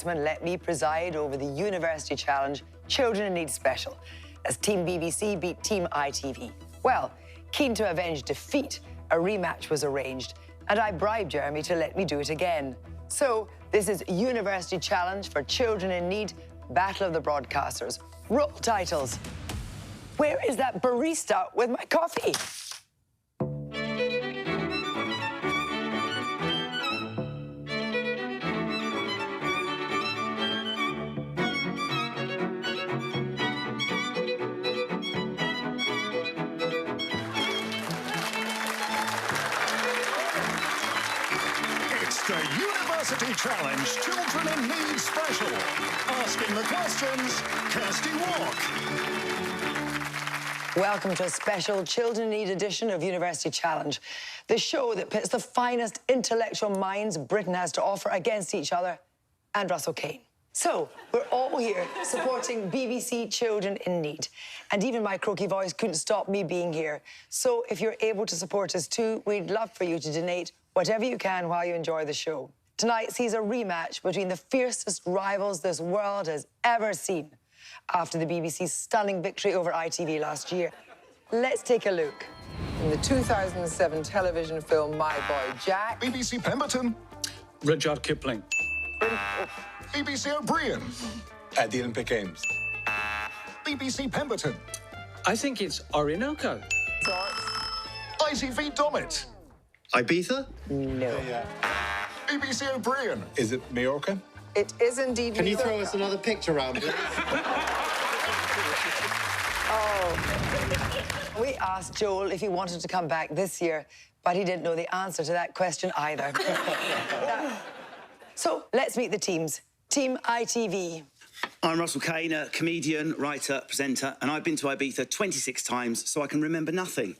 Scotsman let me preside over the University Challenge Children in Need Special as Team BBC beat Team ITV. Well, keen to avenge defeat, a rematch was arranged, and I bribed Jeremy to let me do it again. So, this is University Challenge for Children in Need, Battle of the Broadcasters. Roll titles. Where is that barista with my coffee? The University Challenge Children in Need Special. Asking the questions, Kirsty Walk. Welcome to a special Children in Need edition of University Challenge, the show that pits the finest intellectual minds Britain has to offer against each other and Russell Kane. So, we're all here supporting BBC Children in Need. And even my croaky voice couldn't stop me being here. So, if you're able to support us too, we'd love for you to donate whatever you can while you enjoy the show. Tonight sees a rematch between the fiercest rivals this world has ever seen after the BBC's stunning victory over ITV last year. Let's take a look. In the 2007 television film My Boy Jack. BBC Pemberton. Rudyard Kipling. BBC O'Brien. At the Olympic Games. BBC Pemberton. I think it's Orinoco. ITV Domit. Ibiza? No. BBC O'Brien. Is it Majorca? It is indeed. Can you throw us another picture around, please? We asked Joel if he wanted to come back this year, but he didn't know the answer to that question either. So, let's meet the teams. Team ITV. I'm Russell Kane, a comedian, writer, presenter, and I've been to Ibiza 26 times, so I can remember nothing.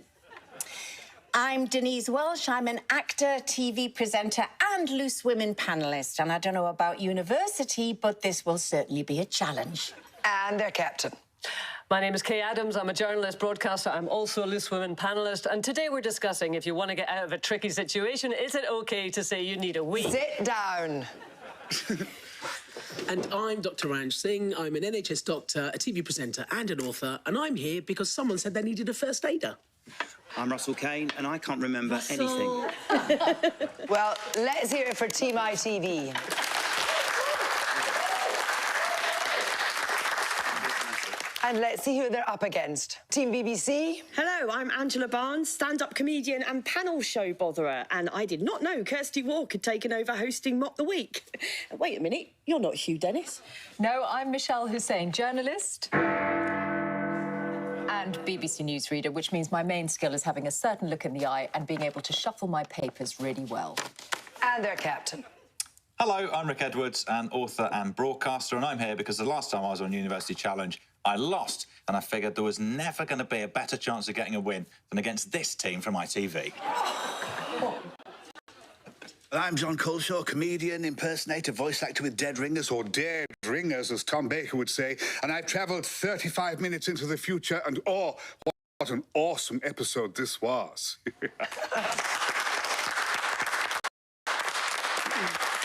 I'm Denise Welsh. I'm an actor, TV presenter and Loose Women panellist. And I don't know about university, but this will certainly be a challenge. And their captain. My name is Kay Adams. I'm a journalist, broadcaster. I'm also a Loose Women panellist. And today we're discussing if you want to get out of a tricky situation, is it OK to say you need a wee? Sit down. And I'm Dr. Ranj Singh. I'm an NHS doctor, a TV presenter and an author. And I'm here because someone said they needed a first aider. I'm Russell Kane, and I can't remember anything. Well, let's hear it for Team ITV. And let's see who they're up against. Team BBC. Hello, I'm Angela Barnes, stand-up comedian and panel show botherer, and I did not know Kirsty Walk had taken over hosting Mock the Week. Wait a minute, you're not Hugh Dennis. No, I'm Michelle Hussein, journalist and BBC newsreader, which means my main skill is having a certain look in the eye and being able to shuffle my papers really well. And their captain. Hello, I'm Rick Edwards, an author and broadcaster, and I'm here because the last time I was on University Challenge, I lost, and I figured there was never going to be a better chance of getting a win than against this team from ITV. I'm John Coleshaw, comedian, impersonator, voice actor with Dead Ringers, or Dead Ringers, as Tom Baker would say, and I've travelled 35 minutes into the future, and oh, what an awesome episode this was.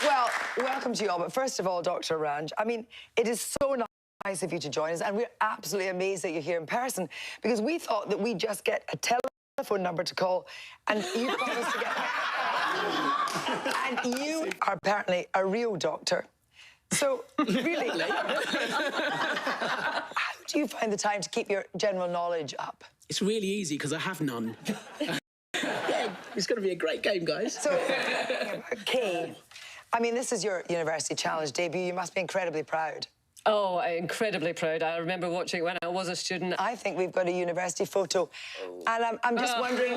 Well, welcome to you all, but first of all, Dr. Ranj, I mean, it is so nice of you to join us, and we're absolutely amazed that you're here in person, because we thought that we'd just get a telephone number to call, and you promised to get... And you are apparently a real doctor. So, really, how do you find the time to keep your general knowledge up? It's really easy because I have none. Yeah, it's going to be a great game, guys. So, Kay, I mean, this is your University Challenge debut. You must be incredibly proud. Oh, incredibly proud. I remember watching it when I was a student. I think we've got a university photo. And I'm just wondering,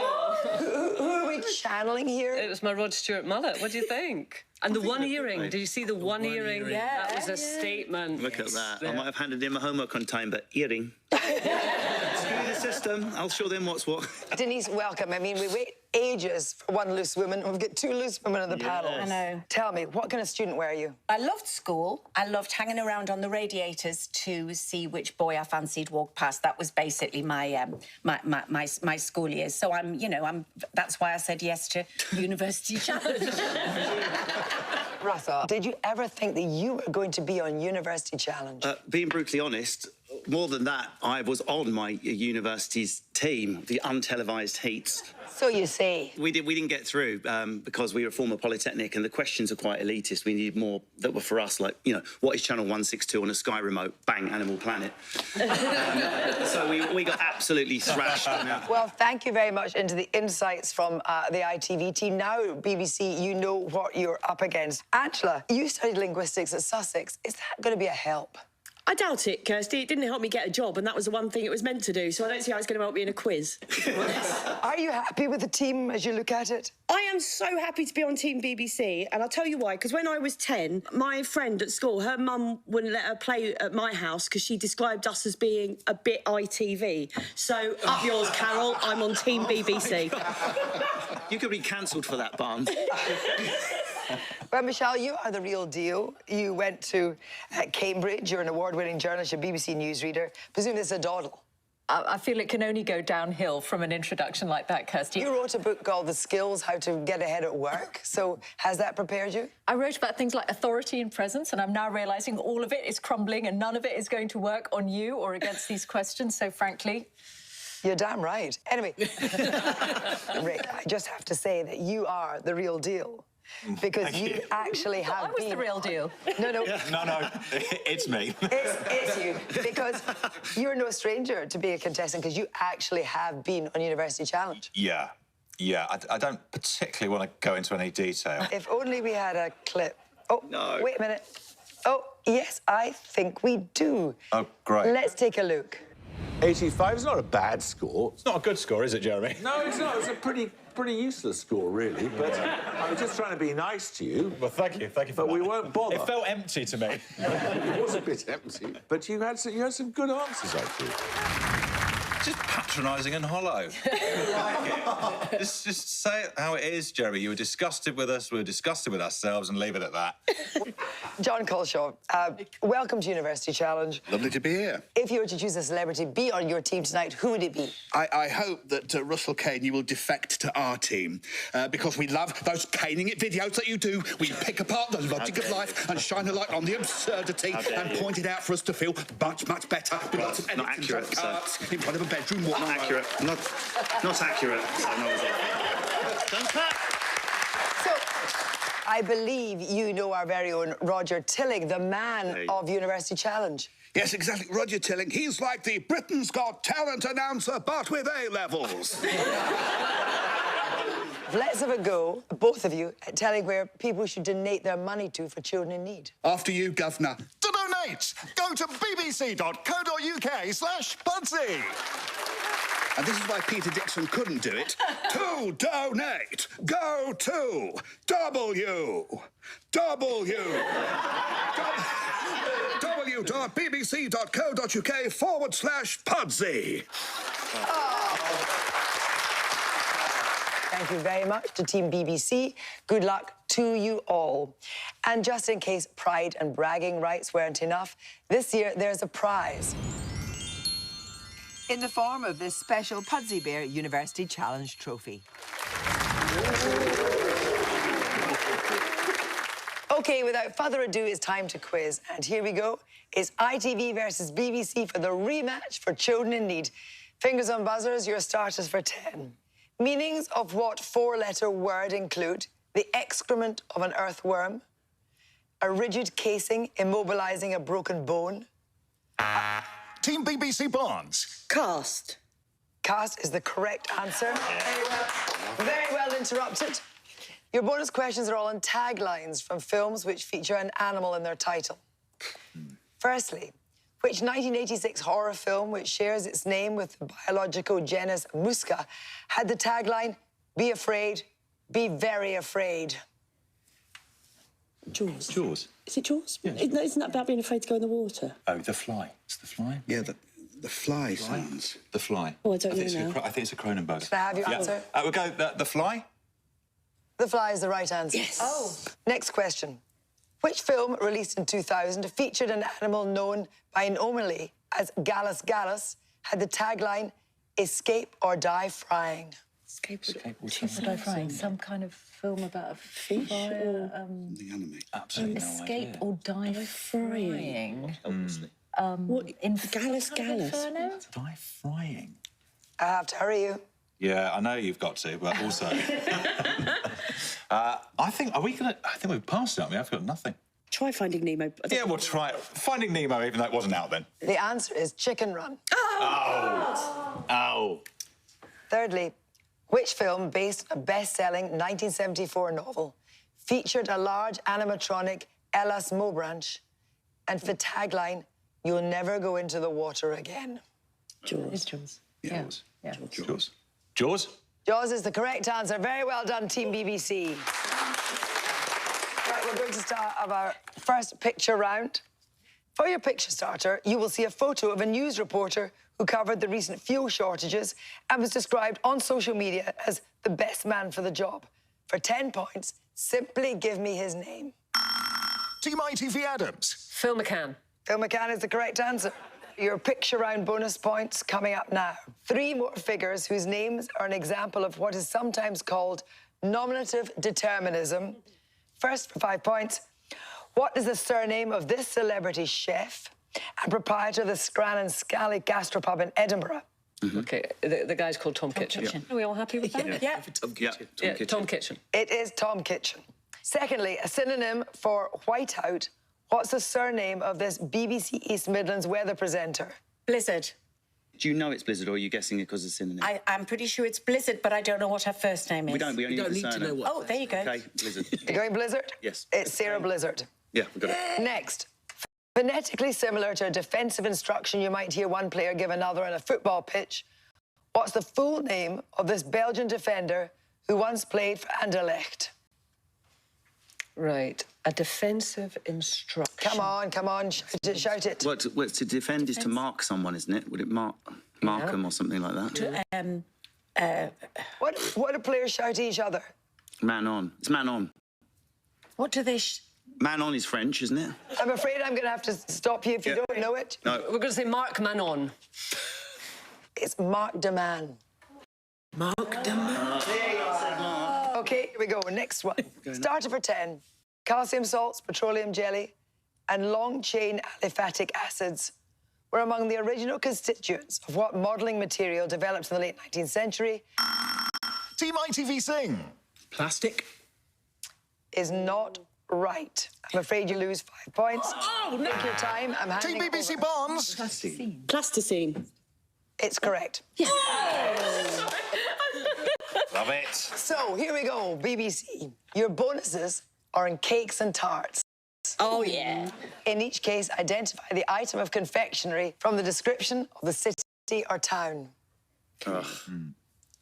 who are we channeling here? It was my Rod Stewart mullet. What do you think? And the one earring. Did you see the one earring? Yeah. That was a statement. Look at that. I might have handed in my homework on time, but earring. Screw the system. I'll show them what's what. Denise, welcome. I mean, we wait ages for one loose woman, and we've got two loose women on the panel. I know. Tell me, what kind of student were you? I loved school. I loved hanging around on the radiators to see which boy I fancied walk past. That was basically my my school years. So that's why I said yes to University Challenge. Russell, did you ever think that you were going to be on University Challenge? Being brutally honest, more than that, I was on my university's team, the untelevised heats. So you say. We didn't get through because we were a former polytechnic and the questions are quite elitist. We needed more that were for us, like, you know, what is channel 162 on a Sky remote? Bang, Animal Planet. So we got absolutely thrashed. Well, thank you very much into the insights from the ITV team. Now, BBC, you know what you're up against. Angela, you studied linguistics at Sussex. Is that going to be a help? I doubt it, Kirsty. It didn't help me get a job, and that was the one thing it was meant to do, so I don't see how it's going to help me in a quiz. Are you happy with the team as you look at it? I am so happy to be on Team BBC, and I'll tell you why, because when I was 10, my friend at school, her mum wouldn't let her play at my house because she described us as being a bit ITV. So, up yours, Carol. I'm on Team BBC. You could be cancelled for that, Barnes. Well, Michelle, you are the real deal. You went to Cambridge. You're an award-winning journalist, you're a BBC newsreader. Presume this is a dawdle. I feel it can only go downhill from an introduction like that, Kirsty. You wrote a book called The Skills, How to Get Ahead at Work. So has that prepared you? I wrote about things like authority and presence, and I'm now realising all of it is crumbling and none of it is going to work on you or against these questions, so frankly... You're damn right. Anyway, Rick, I just have to say that you are the real deal. Because you actually have I was the real deal. No, no. No, it's me. It's you. Because you're no stranger to being a contestant because you actually have been on University Challenge. Yeah. I don't particularly want to go into any detail. If only we had a clip. Oh, no. Wait a minute. Oh, yes, I think we do. Oh, great. Let's take a look. 85 is not a bad score. It's not a good score, is it, Jeremy? No, it's not. It's a pretty useless score, really. But I was just trying to be nice to you. Well, thank you for that. But we won't bother. It felt empty to me. It was a bit empty. But you had some good answers, I think. Just patronising and hollow. just say it how it is, Jeremy. You were disgusted with us, we were disgusted with ourselves, and leave it at that. John Colshaw, welcome to University Challenge. Lovely to be here. If you were to choose a celebrity to be on your team tonight, who would it be? I hope that, Russell Kane, you will defect to our team, because we love those caning it videos that you do. We pick apart the logic of life and shine a light on the absurdity and point it out for us to feel much, much better. With lots of not edits accurate, and carts in front of a bedroom wall. Not accurate. Not accurate. So no, don't clap. So, I believe you know our very own Roger Tilling, the man of University Challenge. Yes, exactly. Roger Tilling. He's like the Britain's Got Talent announcer, but with A-levels. Let's have a go, both of you, at telling where people should donate their money to for children in need. After you, Governor. To donate, go to bbc.co.uk/Pudsey. And this is why Peter Dixon couldn't do it. To donate, go to www.bbc.co.uk/Pudsey. Thank you very much to Team BBC. Good luck to you all. And just in case pride and bragging rights weren't enough, this year there's a prize. In the form of this special Pudsey Bear University Challenge trophy. OK, without further ado, it's time to quiz. And here we go. It's ITV versus BBC for the rematch for children in need. Fingers on buzzers, your starters for 10. Meanings of what four-letter word include the excrement of an earthworm, a rigid casing immobilizing a broken bone. Team BBC Barnes. Cast. Cast is the correct answer. Very well interrupted. Your bonus questions are all on taglines from films which feature an animal in their title. Firstly, which 1986 horror film, which shares its name with the biological genus Musca, had the tagline, "Be afraid, be very afraid"? Jaws. Jaws. Is it Jaws? Yeah. Isn't that about being afraid to go in the water? Oh, The Fly. It's The Fly? Yeah, the fly sounds. The Fly. Oh, I don't know now. I think it's a Cronenberg. Can I have your answer? We'll go The Fly. The Fly is the right answer. Yes. Oh. Next question. Which film, released in 2000, featured an animal known by anomaly as Gallus Gallus, had the tagline, "Escape or die frying"? What I find? Some kind of film about a fish or The anime. Absolutely escape or die frying. Obviously. Gallus. Die frying. I have to hurry you. Yeah, I know you've got to, but also... I think we've passed it, aren't we? I've got nothing. Try Finding Nemo. Yeah, we'll try it. Finding Nemo, even though it wasn't out then. The answer is Chicken Run. Oh. Thirdly, which film, based on a best-selling 1974 novel, featured a large animatronic Elas Mobranch and for tagline, "You'll never go into the water again"? Jaws. Yeah. Jaws. Jaws? Jaws is the correct answer. Very well done, Team BBC. Right, we're going to start our first picture round. For your picture starter, you will see a photo of a news reporter who covered the recent fuel shortages and was described on social media as the best man for the job. For 10 points, simply give me his name. Team ITV Adams. Phil McCann. Phil McCann is the correct answer. Your picture round bonus points coming up now. 3 more figures whose names are an example of what is sometimes called nominative determinism. First, for 5 points, what is the surname of this celebrity chef and proprietor of the Scran and Scally gastropub in Edinburgh? Okay, the guy's called Tom Kitchen. Are we all happy with that? Yeah. Tom Kitchen. It is Tom Kitchen. Secondly, a synonym for whiteout. What's the surname of this BBC East Midlands weather presenter? Blizzard. Do you know it's Blizzard, or are you guessing it because it's synonym? I'm pretty sure it's Blizzard, but I don't know what her first name is. We only need the surname. Oh, there you go. Okay, Blizzard. You're going Blizzard? Yes. It's Sarah Blizzard. Yeah, we got it. Next. Phonetically similar to a defensive instruction you might hear one player give another on a football pitch, what's the full name of this Belgian defender who once played for Anderlecht? Right, a defensive instruction. Come on, shout it. Well, to defend is to mark someone, isn't it? Would it mark them or something like that? What do players shout to each other? Man on. It's man on. What do they... Man on is French, isn't it? I'm afraid I'm going to have to stop you if you don't know it. No. We're going to say Mark Manon. It's Mark de Man. Mark de Man. OK, here we go. Next one. Starter for 10. Calcium salts, petroleum jelly, and long-chain aliphatic acids were among the original constituents of what modelling material developed in the late 19th century? Team ITV Sing. Plastic. Is not right. I'm afraid you lose 5 points. Oh, no. Take your time. I'm handing Team BBC over. Bonds. Plasticine. It's correct. Yeah. Love it. So, here we go, BBC. Your bonuses are in cakes and tarts. Oh, yeah. In each case, identify the item of confectionery from the description of the city or town.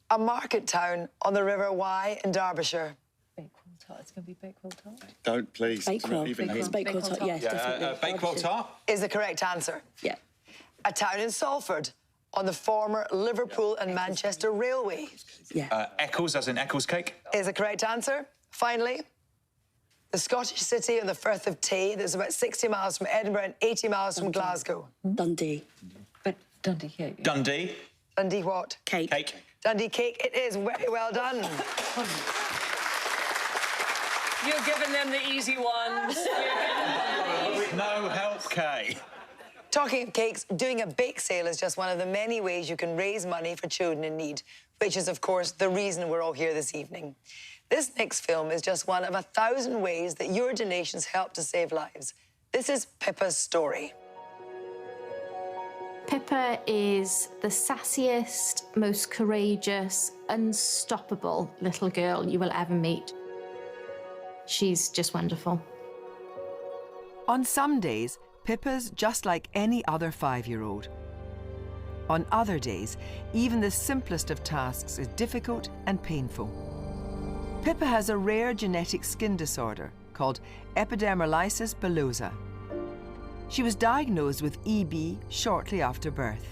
A market town on the River Wye in Derbyshire. Bakewell tart. It's going to be Bakewell tart. Don't, please. Bakewell. It's Bakewell tart. Yes, definitely. Bakewell tart. Is the correct answer. Yeah. A town in Salford on the former Liverpool and Manchester Railway. Yeah. Eccles, as in Eccles cake. Is the correct answer. Finally, the Scottish city on the Firth of Tay that's about 60 miles from Edinburgh and 80 miles from Glasgow. Dundee. But Dundee cake. Dundee. Dundee what? Cake. Cake. Dundee cake. It is. Very well done. You've given them the easy ones. With no help, Kay. Talking of cakes, doing a bake sale is just one of the many ways you can raise money for children in need, which is, of course, the reason we're all here this evening. This next film is just one of 1,000 ways that your donations help to save lives. This is Pippa's story. Pippa is the sassiest, most courageous, unstoppable little girl you will ever meet. She's just wonderful. On some days, Pippa's just like any other 5-year-old. On other days, even the simplest of tasks is difficult and painful. Pippa has a rare genetic skin disorder called epidermolysis bullosa. She was diagnosed with EB shortly after birth.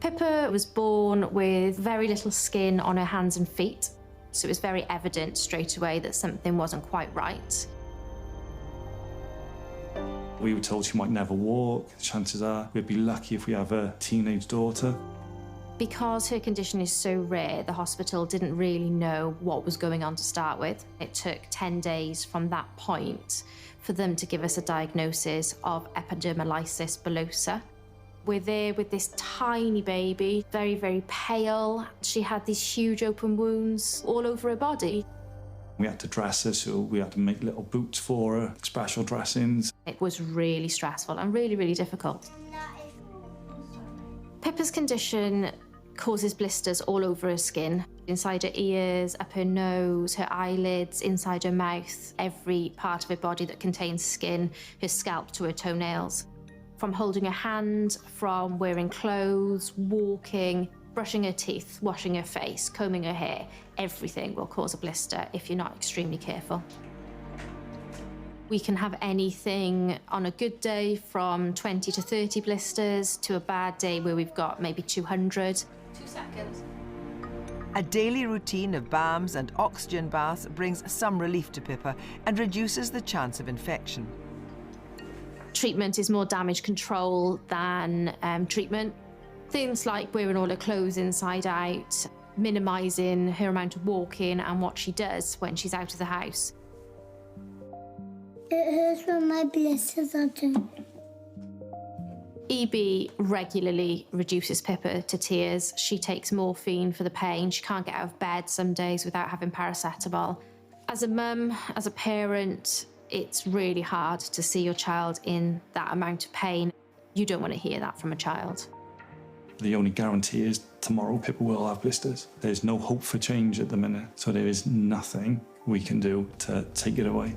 Pippa was born with very little skin on her hands and feet, so it was very evident straight away that something wasn't quite right. We were told she might never walk. Chances are we'd be lucky if we have a teenage daughter. Because her condition is so rare, the hospital didn't really know what was going on to start with. It took 10 days from that point for them to give us a diagnosis of epidermolysis bullosa. We're there with this tiny baby, very, very pale. She had these huge open wounds all over her body. We had to dress her, so we had to make little boots for her, special dressings. It was really stressful and really, really difficult. Pippa's condition causes blisters all over her skin, inside her ears, up her nose, her eyelids, inside her mouth, every part of her body that contains skin, her scalp to her toenails. From holding her hand, from wearing clothes, walking, brushing her teeth, washing her face, combing her hair, everything will cause a blister if you're not extremely careful. We can have anything on a good day from 20 to 30 blisters to a bad day where we've got maybe 200. 2 seconds. A daily routine of balms and oxygen baths brings some relief to Pippa and reduces the chance of infection. Treatment is more damage control than treatment. Things like wearing all her clothes inside out, minimising her amount of walking and what she does when she's out of the house. It hurts when my blisters are done. EB regularly reduces Pippa to tears. She takes morphine for the pain. She can't get out of bed some days without having paracetamol. As a mum, as a parent, it's really hard to see your child in that amount of pain. You don't want to hear that from a child. The only guarantee is tomorrow Pippa will have blisters. There's no hope for change at the minute, so there is nothing we can do to take it away.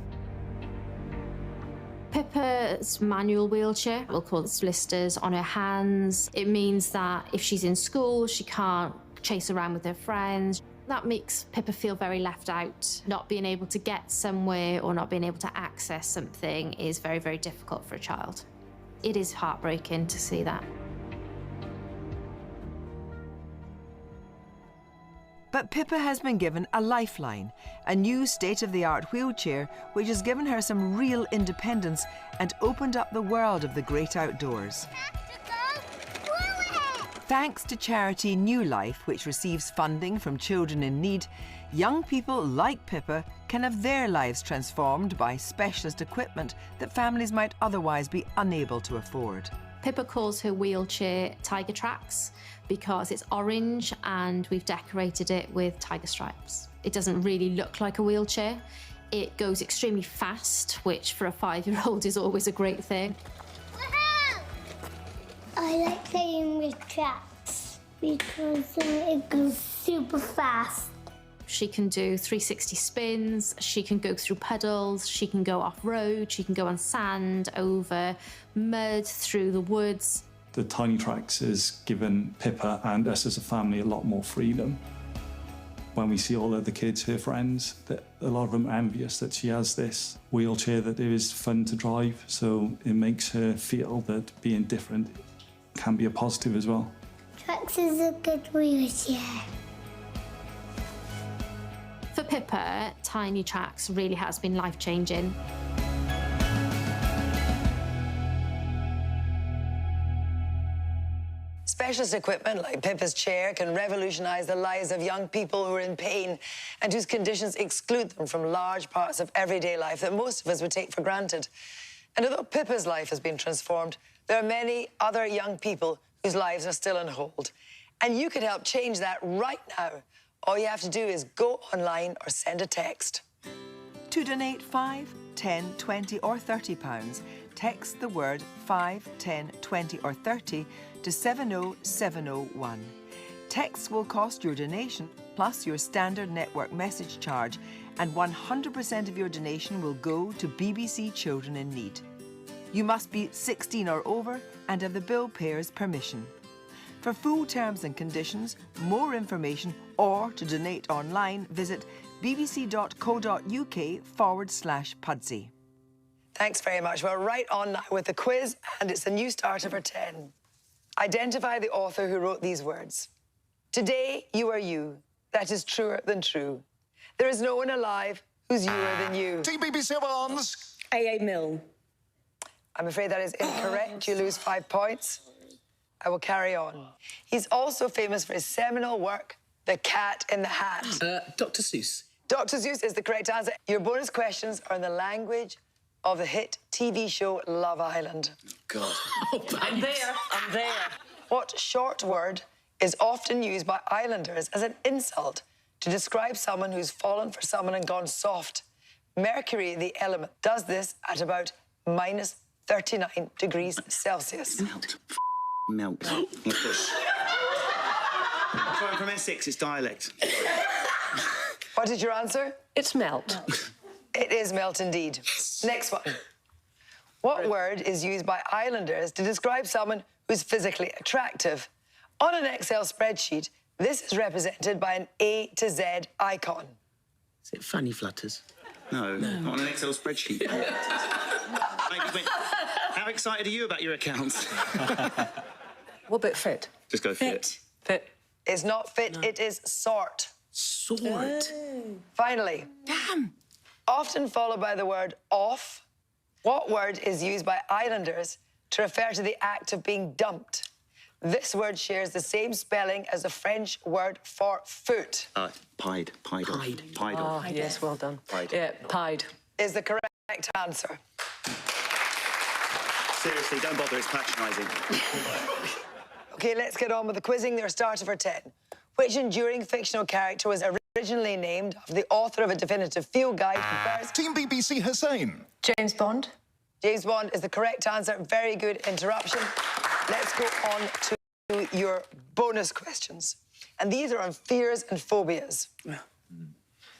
Pippa's manual wheelchair will cause blisters on her hands. It means that if she's in school, she can't chase around with her friends. That makes Pippa feel very left out. Not being able to get somewhere or not being able to access something is very, very difficult for a child. It is heartbreaking to see that. But Pippa has been given a lifeline, a new state-of-the-art wheelchair which has given her some real independence and opened up the world of the great outdoors. Thanks to charity New Life, which receives funding from children in need, young people like Pippa can have their lives transformed by specialist equipment that families might otherwise be unable to afford. Pippa calls her wheelchair Tiger Tracks because it's orange and we've decorated it with tiger stripes. It doesn't really look like a wheelchair. It goes extremely fast, which for a 5-year-old is always a great thing. I like playing with tracks because it goes super fast. She can do 360 spins, she can go through puddles, she can go off-road, she can go on sand, over mud, through the woods. The Tiny Tracks has given Pippa and us as a family a lot more freedom. When we see all of the kids, her friends, that a lot of them are envious that she has this wheelchair that it is fun to drive, so it makes her feel that being different can be a positive as well. Tracks is a good wheelchair. For Pippa, Tiny Tracks really has been life-changing. Specialist equipment like Pippa's chair can revolutionise the lives of young people who are in pain and whose conditions exclude them from large parts of everyday life that most of us would take for granted. And although Pippa's life has been transformed, there are many other young people whose lives are still on hold. And you could help change that right now. All you have to do is go online or send a text. To donate £5, £10, £20 or £30, text the word 5, 10, 20 or 30 to 70701. Texts will cost your donation plus your standard network message charge, and 100% of your donation will go to BBC Children in Need. You must be 16 or over and have the bill payer's permission. For full terms and conditions, more information or to donate online, visit bbc.co.uk/Pudsey. Thanks very much. We're right on now with the quiz, and it's a new starter for 10. Identify the author who wrote these words. Today you are you. That is truer than true. There is no one alive who's youer than you. Team BBC Ones. A.A. Milne. I'm afraid that is incorrect. You lose 5 points. I will carry on. He's also famous for his seminal work, The Cat in the Hat. Dr. Seuss. Dr. Seuss is the correct answer. Your bonus questions are in the language of the hit TV show Love Island. God. I'm there. What short word is often used by islanders as an insult to describe someone who's fallen for someone and gone soft? Mercury, the element, does this at about minus 39 degrees Celsius. Melt. I'm from Essex, it's dialect. What is your answer? It's melt. It is melt indeed. Next one. What word is used by islanders to describe someone who's physically attractive? On an Excel spreadsheet, this is represented by an A to Z icon. Is it fanny flutters? No, not on an Excel spreadsheet. How excited are you about your accounts? What about fit? Just go fit. Fit. It's not fit, it is sort. Sort. Finally. Damn. Often followed by the word off, what word is used by islanders to refer to the act of being dumped? This word shares the same spelling as the French word for foot. Pied. Oh, yes, well done. Pied. Yeah, pied. Is the correct answer. Seriously, don't bother, it's patronising. OK, let's get on with the quizzing. They're started for 10. Which enduring fictional character was originally named after the author of a definitive field guide for birds? Team BBC Hussein. James Bond. James Bond is the correct answer. Very good interruption. Let's go on to your bonus questions. And these are on fears and phobias.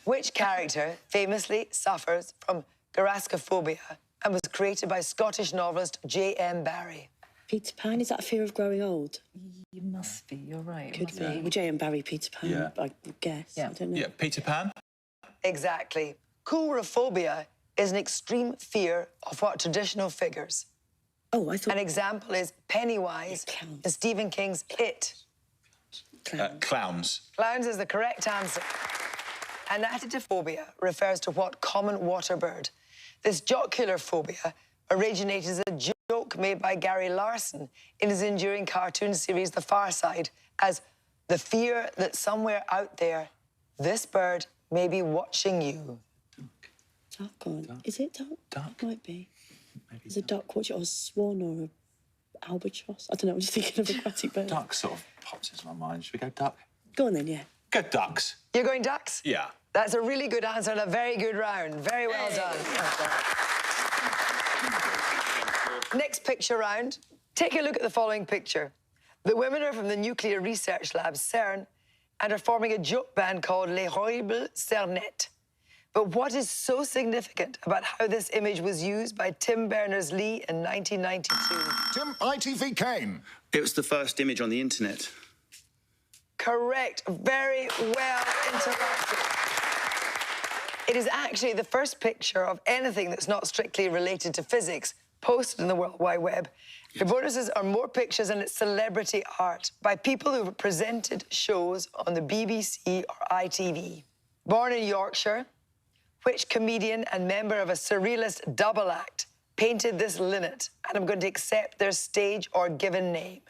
Which character famously suffers from garaskophobia and was created by Scottish novelist J.M. Barrie? Peter Pan, is that a fear of growing old? You must be, you're right. Could be. Well, J.M. Barrie, Peter Pan, Yeah. I guess. Yeah. I don't know. Yeah, Peter Pan. Exactly. Coulrophobia is an extreme fear of what traditional figures? Oh, I thought... An example is Pennywise in Stephen King's It. Clowns. Clowns is the correct answer. Anatidophobia refers to what common water bird? This jocular phobia originated as a joke made by Gary Larson in his enduring cartoon series The Far Side as the fear that somewhere out there, this bird may be watching you. Duck on. Is it duck? Duck. Might be. Is a duck watching, or a swan, or an albatross? I don't know, I'm just thinking of aquatic birds. Duck sort of pops into my mind. Should we go duck? Go on then, yeah. Go ducks. You're going ducks? Yeah. That's a really good answer and a very good round. Very well done. Next picture round. Take a look at the following picture. The women are from the Nuclear Research Lab, CERN, and are forming a joke band called Les Horribles Cernettes. But what is so significant about how this image was used by Tim Berners-Lee in 1992? Tim, ITV Kane. It was the first image on the internet. Correct. Very well interrupted. It is actually the first picture of anything that's not strictly related to physics posted in the World Wide Web. The bonuses are more pictures and it's celebrity art by people who have presented shows on the BBC or ITV. Born in Yorkshire, which comedian and member of a surrealist double act painted this linnet? And I'm going to accept their stage or given name.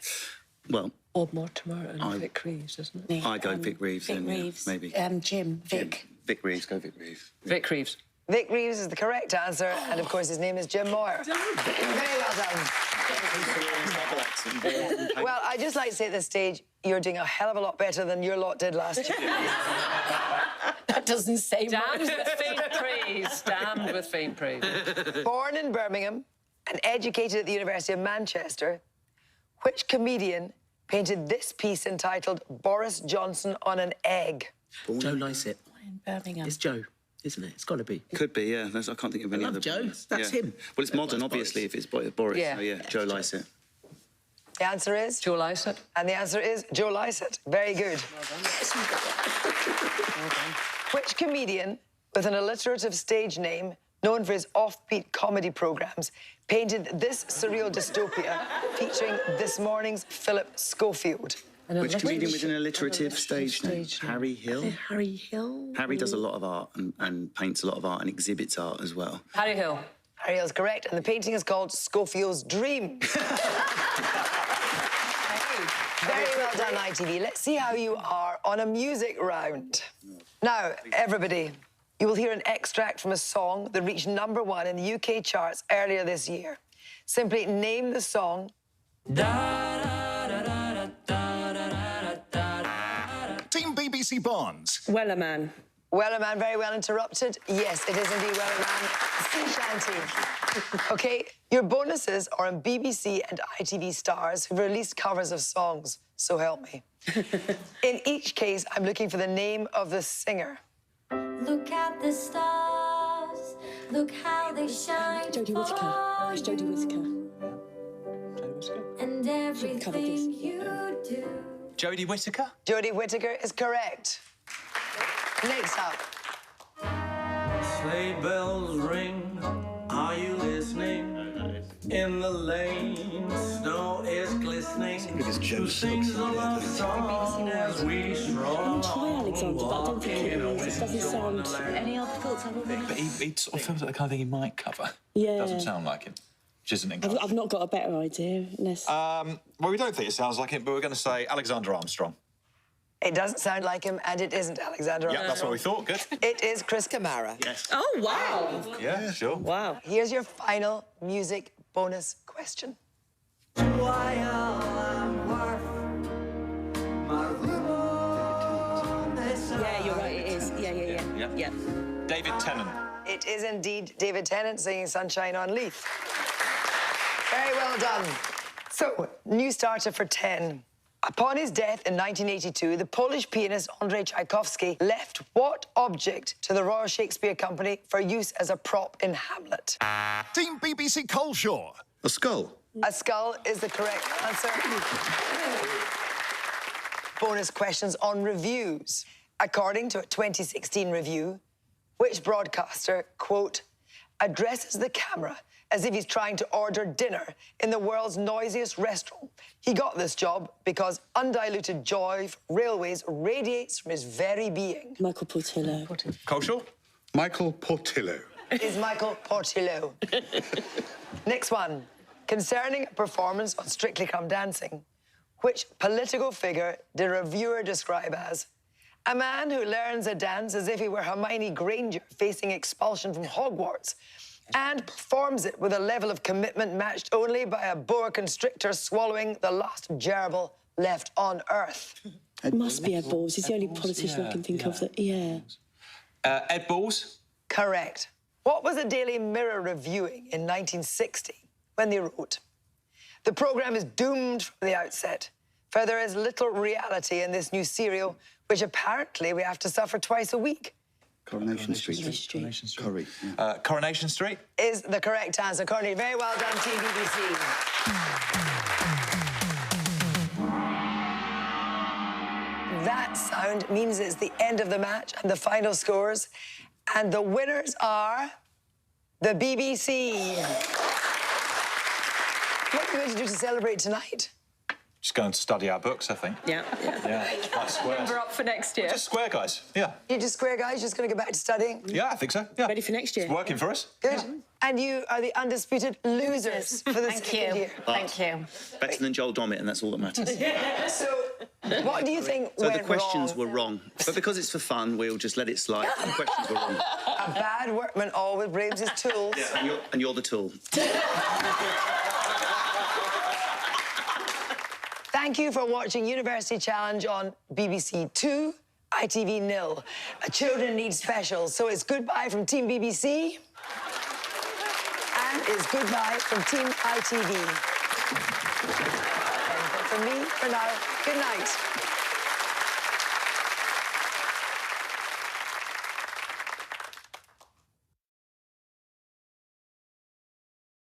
Well, Bob Mortimer and Vic Reeves, isn't it? I go Vic Reeves Vic then, Reeves. yeah, maybe. Jim. Vic. Vic Reeves, go Vic Reeves. Vic Reeves. Vic Reeves is the correct answer, and of course his name is Jim Moyer. Very well done. Well, I'd just like to say at this stage, you're doing a hell of a lot better than your lot did last year. That doesn't say Damned much. with faint praise. Damned with faint praise. Born in Birmingham and educated at the University of Manchester, which comedian painted this piece entitled Boris Johnson on an Egg? Joe Lycett. In Birmingham. It's Joe, isn't it? It's got to be. Could be, yeah. I can't think of any I love other. Joe. That's Yeah. him. Well, it's modern, obviously, if it's Boris. Yeah. So, yeah, Joe Lycett. The answer is? Joe Lycett. And the answer is Joe Lycett. Very good. Which comedian with an alliterative stage name known for his offbeat comedy programmes painted this surreal dystopia featuring this morning's Philip Schofield? Which comedian with an alliterative stage name? Harry Hill? Harry Hill? Harry does a lot of art and paints a lot of art and exhibits art as well. Harry Hill. Harry Hill's correct, and the painting is called Schofield's Dream. Very well done, ITV. Let's see how you are on a music round. Now, everybody, you will hear an extract from a song that reached #1 in the UK charts earlier this year. Simply name the song. Team BBC Bonds. Wellerman. Wellerman, very well interrupted. Yes, it is indeed Wellerman. Sea shanty. OK, your bonuses are on BBC and ITV stars who've released covers of songs, so help me. In each case, I'm looking for the name of the singer. Look at the stars, look how they shine. Jodie Whittaker. It's Jodie Whittaker. And everything you do. Jodie Whittaker? Jodie Whittaker is correct. Next up. Sleigh bells ring, are you listening? In the lane, snow is glistening. Who sings a love song as we stroll along? Alexander, but I don't think it is. It doesn't sound... Any other thoughts? But he sort of feels like the kind of thing he might cover. Yeah. Doesn't sound like him, which isn't encouraging. I've not got a better idea, unless... Well, we don't think it sounds like him, but we're going to say Alexander Armstrong. It doesn't sound like him, and it isn't Alexander Yeah, Armstrong. that's what we thought. Good. It is Chris Kamara. Yes. Oh, wow. Yeah, sure. Wow. Here's your final music bonus question. Yeah, you're right, it is. Yeah. David Tennant. It is indeed David Tennant singing Sunshine on Leith. Very well done. So, new starter for 10. Upon his death in 1982, the Polish pianist Andrzej Tchaikovsky left what object to the Royal Shakespeare Company for use as a prop in Hamlet? Team BBC Coleshaw. A skull. A skull is the correct answer. Bonus questions on reviews. According to a 2016 review, which broadcaster, quote, addresses the camera as if he's trying to order dinner in the world's noisiest restaurant? He got this job because undiluted joy for railways radiates from his very being. Michael Portillo. Coleshaw? Michael Portillo. Is Michael Portillo. Next one. Concerning a performance on Strictly Come Dancing, which political figure did a reviewer describe as a man who learns a dance as if he were Hermione Granger facing expulsion from Hogwarts and performs it with a level of commitment matched only by a boa constrictor swallowing the last gerbil left on Earth? It must be Ed Balls. He's the only politician I can think of that... Yeah. Ed Balls? Correct. What was the Daily Mirror reviewing in 1960 when they wrote, the programme is doomed from the outset, for there is little reality in this new serial, which apparently we have to suffer twice a week? Coronation Street. Coronation Street. Corrie. Coronation Street? Is the correct answer. Courtney, very well done, Team BBC. That sound means it's the end of the match and the final scores. And the winners are the BBC. What are you going to do to celebrate tonight? Just go and study our books, I think. Yeah. Like squares. Number up for next year. Just square guys, yeah. You're just square guys, just going to go back to studying? Yeah, I think so, yeah. Ready for next year? It's working for us. Good. And you are the undisputed losers for the second year. Thank you. Better than Joel Dommett, and that's all that matters. So, what do you think So went the questions wrong? were wrong. But because it's for fun, we'll just let it slide. The questions were wrong. A bad workman always blames his tools. Yeah, and you're the tool. Thank you for watching University Challenge on BBC 2, ITV 0, a Children Need special. So it's goodbye from Team BBC and it's goodbye from Team ITV. And from me, for now, good night.